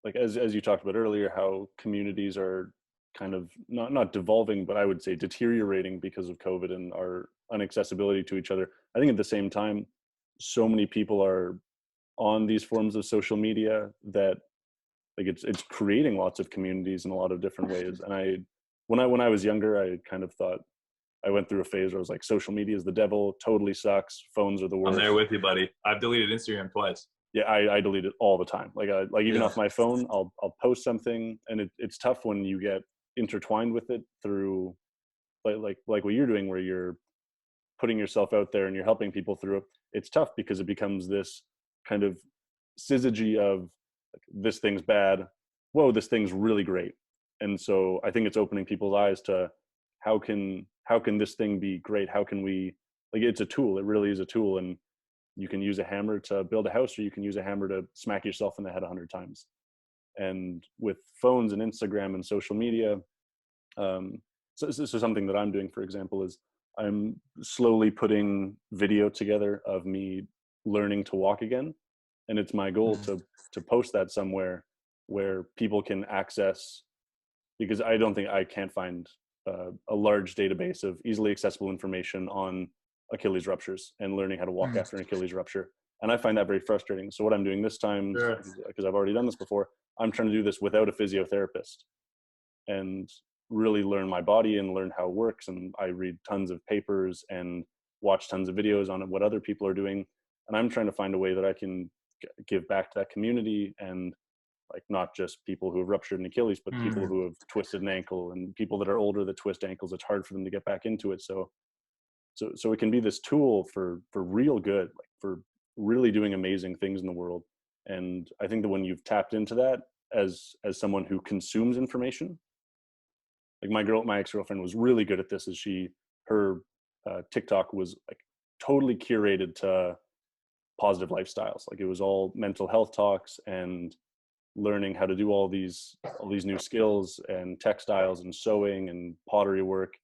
like as you talked about earlier, how communities are kind of not devolving, but I would say deteriorating because of COVID and our inaccessibility to each other. I think at the same time, so many people are on these forms of social media that like it's creating lots of communities in a lot of different ways. And when I was younger, I kind of thought, I went through a phase where I was like, social media is the devil, totally sucks, phones are the I'm worst. there with you, buddy. I've deleted Instagram twice. Yeah, I delete it all the time. Like even Yeah. off my phone, I'll post something, and it's tough when you get intertwined with it through like what you're doing, where you're putting yourself out there and you're helping people through it. It's tough because it becomes this kind of syzygy of like, this thing's bad, whoa, this thing's really great. And so I think it's opening people's eyes to how can this thing be great? How can we, like, it's a tool. It really is a tool, and you can use a hammer to build a house, or you can use a hammer to smack yourself in the head 100 times. And with phones and Instagram and social media, so something that I'm doing, for example, is I'm slowly putting video together of me learning to walk again, and it's my goal to post that somewhere where people can access, because I don't think I can't find a large database of easily accessible information on Achilles ruptures and learning how to walk after an Achilles rupture. And I find that very frustrating. So what I'm doing this time, Sure. because I've already done this before, I'm trying to do this without a physiotherapist and really learn my body and learn how it works. And I read tons of papers and watch tons of videos on what other people are doing. And I'm trying to find a way that I can give back to that community, and like not just people who have ruptured an Achilles, but people who have twisted an ankle, and people that are older that twist ankles. It's hard for them to get back into it. So it can be this tool for real good, like for really doing amazing things in the world. And I think that when you've tapped into that as someone who consumes information, like my ex-girlfriend was really good at this. Is her TikTok was like totally curated to positive lifestyles. Like it was all mental health talks and learning how to do all these new skills and textiles and sewing and pottery work.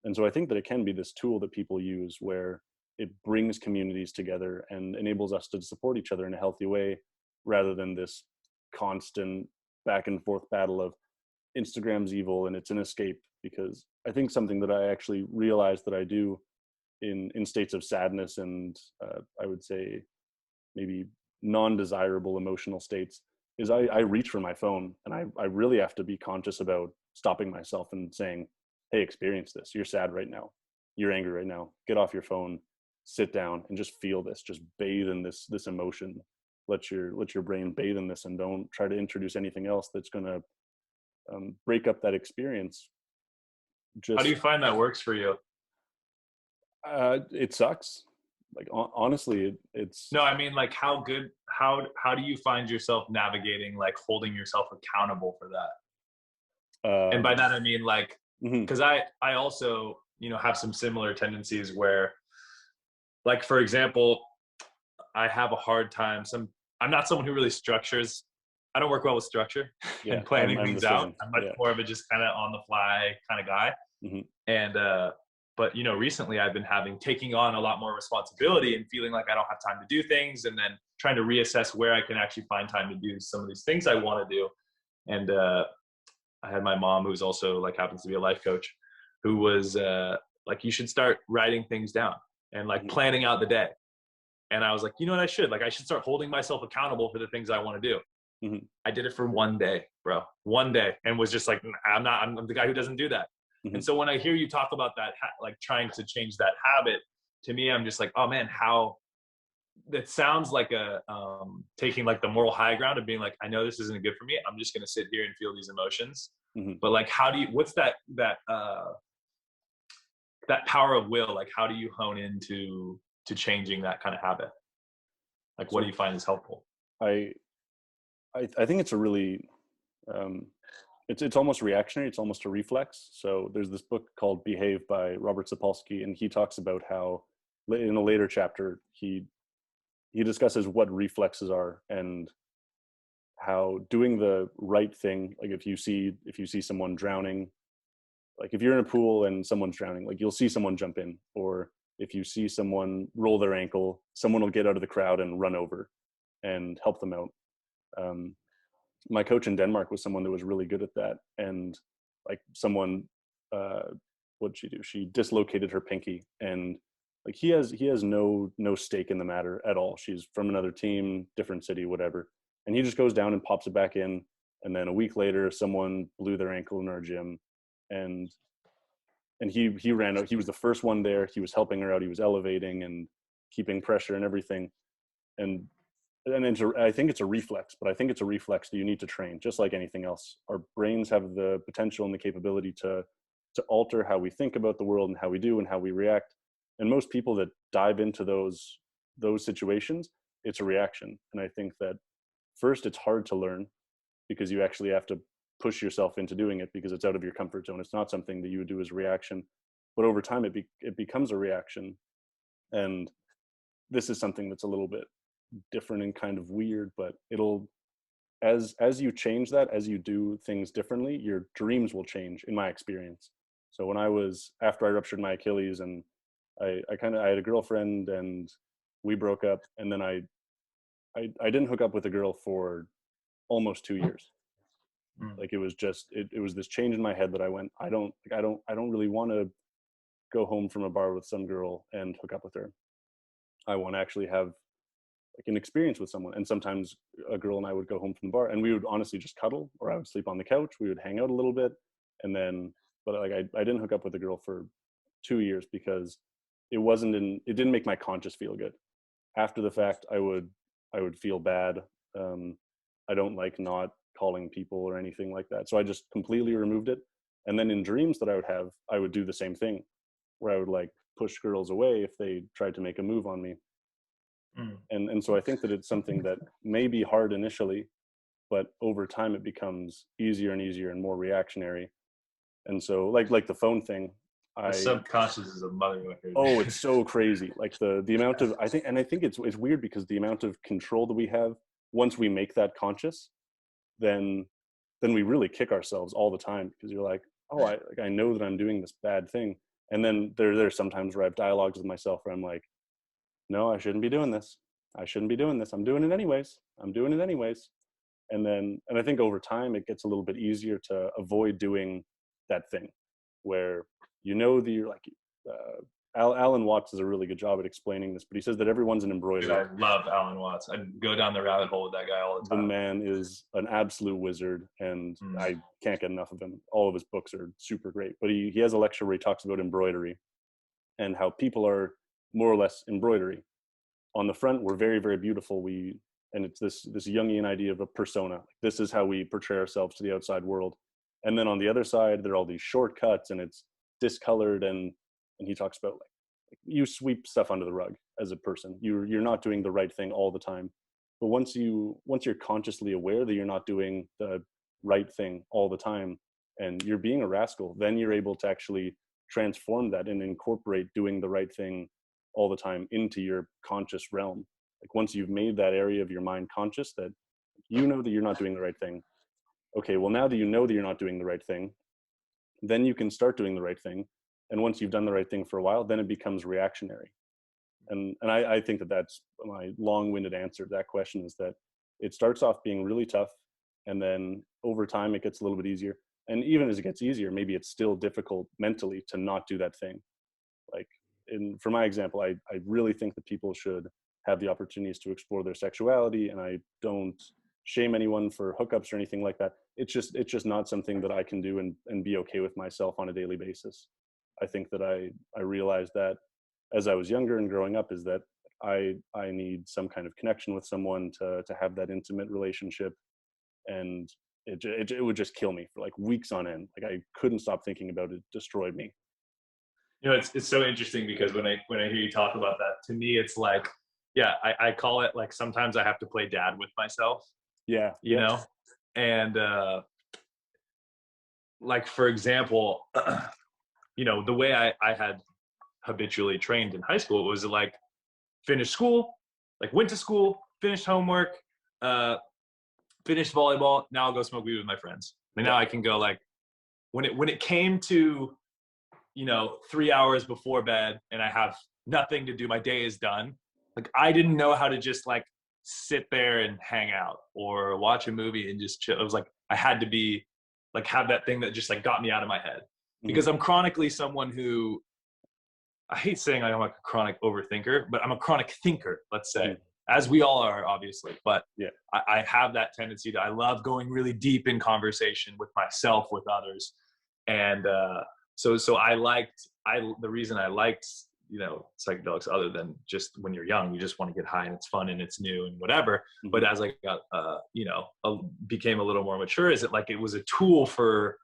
And so I think that it can be this tool that people use where it brings communities together and enables us to support each other in a healthy way, rather than this constant back and forth battle of Instagram's evil and it's an escape. Because I think something that I actually realized that I do in states of sadness and I would say maybe non-desirable emotional states is I reach for my phone, and I really have to be conscious about stopping myself and saying, hey, experience this. You're sad right now. You're angry right now. Get off your phone, sit down and just feel this, just bathe in this emotion. Let your brain bathe in this, and don't try to introduce anything else that's going to break up that experience. How do you Just, find that works for you? it sucks. Like, honestly, it's, No, I mean, like, how do you find yourself navigating, like, holding yourself accountable for that? And by that, I mean, like, mhm, because I also, have some similar tendencies where, like, for example, I have a hard time. I'm not someone who really structures. I don't work well with structure yeah, and I'm planning I'm the things out. same. I'm much Yeah. more of a just kind of on the fly kind of guy. Hmm. And but recently I've been taking on a lot more responsibility and feeling like I don't have time to do things, and then trying to reassess where I can actually find time to do some of these things I want to do. And I had my mom, who's also like happens to be a life coach, who was like, you should start writing things down and like Hmm. planning out the day. And I was like, you know what, I should start holding myself accountable for the things I want to do. Hmm. I did it for one day, bro, one day, and was just like, I'm the guy who doesn't do that. Hmm. And so when I hear you talk about that, like trying to change that habit, to me, I'm just like, oh man, how that sounds like a taking like the moral high ground of being like, I know this isn't good for me. I'm just going to sit here and feel these emotions. Hmm. But like, what's that power of will? Like, how do you hone into changing that kind of habit? Like, what do So you find is helpful? I I think it's a really um, it's almost reactionary. It's almost a reflex. So there's this book called Behave by Robert Sapolsky, and he talks about how in a later chapter he discusses what reflexes are, and how doing the right thing, like if you see someone drowning, like if you're in a pool and someone's drowning, like you'll see someone jump in, or if you see someone roll their ankle, someone will get out of the crowd and run over and help them out. um, my coach in Denmark was someone that was really good at that. And like someone, what did she do? She dislocated her pinky, and like he has no stake in the matter at all. She's from another team, different city, whatever. And he just goes down and pops it back in. And then a week later, someone blew their ankle in our gym, and he ran out. He was the first one there. He was helping her out. He was elevating and keeping pressure and everything. And I think it's a reflex, but I think it's a reflex that you need to train, just like anything else. Our brains have the potential and the capability to alter how we think about the world and how we do and how we react. And most people that dive into those situations, it's a reaction. And I think that first, it's hard to learn because you actually have to push yourself into doing it because it's out of your comfort zone. It's not something that you would do as a reaction, but over time it becomes a reaction. And this is something that's a little bit different and kind of weird, but it'll, as you change that, as you do things differently, your dreams will change, in my experience. So after I ruptured my Achilles, and I had a girlfriend and we broke up, and then I didn't hook up with a girl for almost 2 years. Like it was just, it was this change in my head that I went, I don't really want to go home from a bar with some girl and hook up with her. I want to actually have like an experience with someone. And sometimes a girl and I would go home from the bar and we would honestly just cuddle, or I would sleep on the couch. We would hang out a little bit. And then, but like I didn't hook up with a girl for 2 years because it didn't make my conscience feel good. After the fact, I would feel bad. I don't like not calling people or anything like that. So I just completely removed it. And then in dreams that I would have, I would do the same thing, where I would like push girls away if they tried to make a move on me. And so I think that it's something that may be hard initially, but over time it becomes easier and easier and more reactionary. And so like the phone thing, The subconscious is a motherfucker. Oh, it's so crazy. Like the amount of, I think it's weird because the amount of control that we have once we make that conscious, then we really kick ourselves all the time, because you're like, oh, I know that I'm doing this bad thing. And then there's sometimes where I have dialogues with myself where I'm like, no, I shouldn't be doing this. I shouldn't be doing this. I'm doing it anyways. And I think over time it gets a little bit easier to avoid doing that thing where that you're like, Alan Watts does a really good job at explaining this, but he says that everyone's an embroiderer. Dude, I love Alan Watts. I go down the rabbit hole with that guy all the time. The man is an absolute wizard, and I can't get enough of him. All of his books are super great, but he has a lecture where he talks about embroidery and how people are more or less embroidery. On the front, we're very, very beautiful. And it's this Jungian idea of a persona. This is how we portray ourselves to the outside world. And then on the other side, there are all these shortcuts, and it's discolored. And he talks about like you sweep stuff under the rug as a person. You're not doing the right thing all the time. But once you're consciously aware that you're not doing the right thing all the time, and you're being a rascal, then you're able to actually transform that and incorporate doing the right thing all the time into your conscious realm. Like once you've made that area of your mind conscious, that you know that you're not doing the right thing. Okay, well, now that you know that you're not doing the right thing, then you can start doing the right thing. And once you've done the right thing for a while, then it becomes reactionary. And I think that that's my long-winded answer to that question, is that it starts off being really tough, and then over time it gets a little bit easier. And even as it gets easier, maybe it's still difficult mentally to not do that thing. Like for my example, I really think that people should have the opportunities to explore their sexuality, and I don't shame anyone for hookups or anything like that. It's just not something that I can do and be okay with myself on a daily basis. I think that I realized that as I was younger and growing up, is that I need some kind of connection with someone to have that intimate relationship. And it would just kill me for like weeks on end. Like I couldn't stop thinking about it. It destroyed me. You know, it's so interesting because when I hear you talk about that, to me it's like, yeah, I call it like sometimes I have to play dad with myself. Yeah. You know? And like for example, you know, the way I had habitually trained in high school was like finish school, like went to school, finished homework, finished volleyball, now I'll go smoke weed with my friends. And now I can go like when it came to, you know, 3 hours before bed and I have nothing to do, my day is done. Like I didn't know how to just like sit there and hang out or watch a movie and just chill. It was like I had to be like have that thing that just like got me out of my head, because I'm chronically someone who, I hate saying I'm like a chronic overthinker, but I'm a chronic thinker, let's say, as we all are, obviously. But Yeah. I have that tendency to, I love going really deep in conversation with myself, with others. And so the reason I liked, you know, psychedelics, other than just when you're young, you just want to get high and it's fun and it's new and whatever. But as I got, you know, became a little more mature, is it like it was a tool for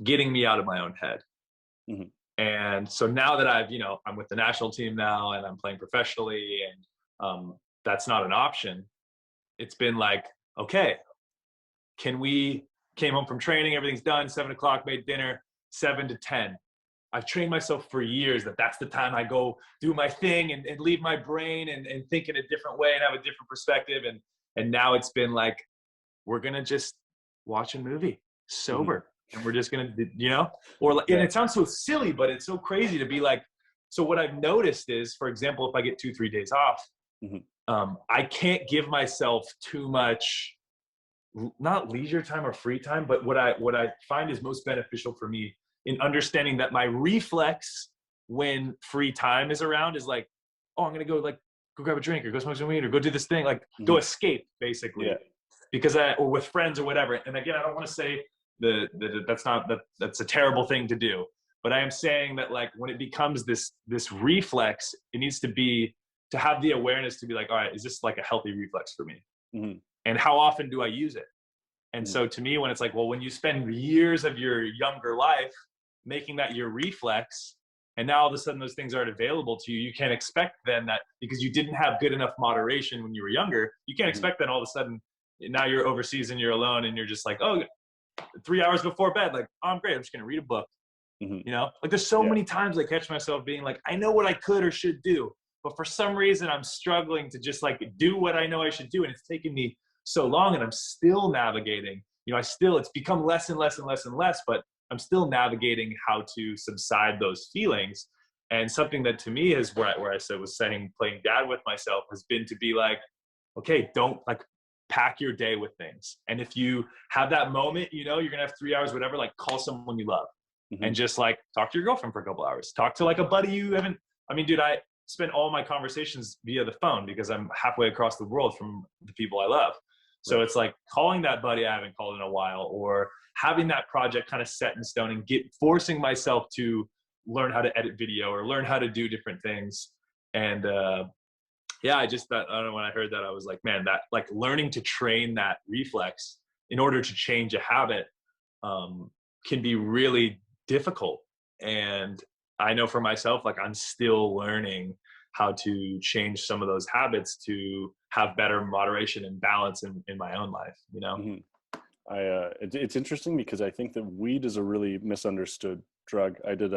getting me out of my own head. And so now that I've, you know, I'm with the national team now and I'm playing professionally, and that's not an option. It's been like, okay, came home from training, everything's done, 7 o'clock, made dinner, 7 to 10. I've trained myself for years that that's the time I go do my thing and leave my brain and think in a different way and have a different perspective. And now it's been like, we're going to just watch a movie sober. And we're just going to, you know, or like, and it sounds so silly, but it's so crazy to be like, so what I've noticed is, for example, if I get 2-3 days off, I can't give myself too much, not leisure time or free time, but what I find is most beneficial for me in understanding that my reflex when free time is around is like, oh, I'm going to go grab a drink or go smoke some weed or go do this thing, like go escape basically, because or with friends or whatever. And again, I don't want to say that's a terrible thing to do, but I am saying that like when it becomes this reflex, it needs to be, to have the awareness to be like, all right, is this like a healthy reflex for me? And how often do I use it? And so to me, when it's like, well, when you spend years of your younger life making that your reflex, and now all of a sudden those things aren't available to you, you can't expect then that, because you didn't have good enough moderation when you were younger, you can't expect that all of a sudden now you're overseas and you're alone and you're just like, oh, 3 hours before bed, like, oh, I'm great, I'm just gonna read a book. You know, like there's so many times I catch myself being like, I know what I could or should do, but for some reason I'm struggling to just like do what I know I should do, and it's taken me so long, and I'm still navigating. You know, it's become less and less and less and less, but I'm still navigating how to subside those feelings. And something that to me is where I was saying playing dad with myself has been to be like, okay, don't like pack your day with things. And if you have that moment, you know, you're gonna have 3 hours, whatever, like call someone you love and just like talk to your girlfriend for a couple hours, talk to like a buddy you haven't, I mean, dude, I spend all my conversations via the phone because I'm halfway across the world from the people I love. So it's like calling that buddy I haven't called in a while, or having that project kind of set in stone and forcing myself to learn how to edit video or learn how to do different things. And yeah, I just thought, I don't know, when I heard that, I was like, man, that like learning to train that reflex in order to change a habit can be really difficult. And I know for myself, like I'm still learning how to change some of those habits to have better moderation and balance in my own life, you know? It's interesting because I think that weed is a really misunderstood drug. I did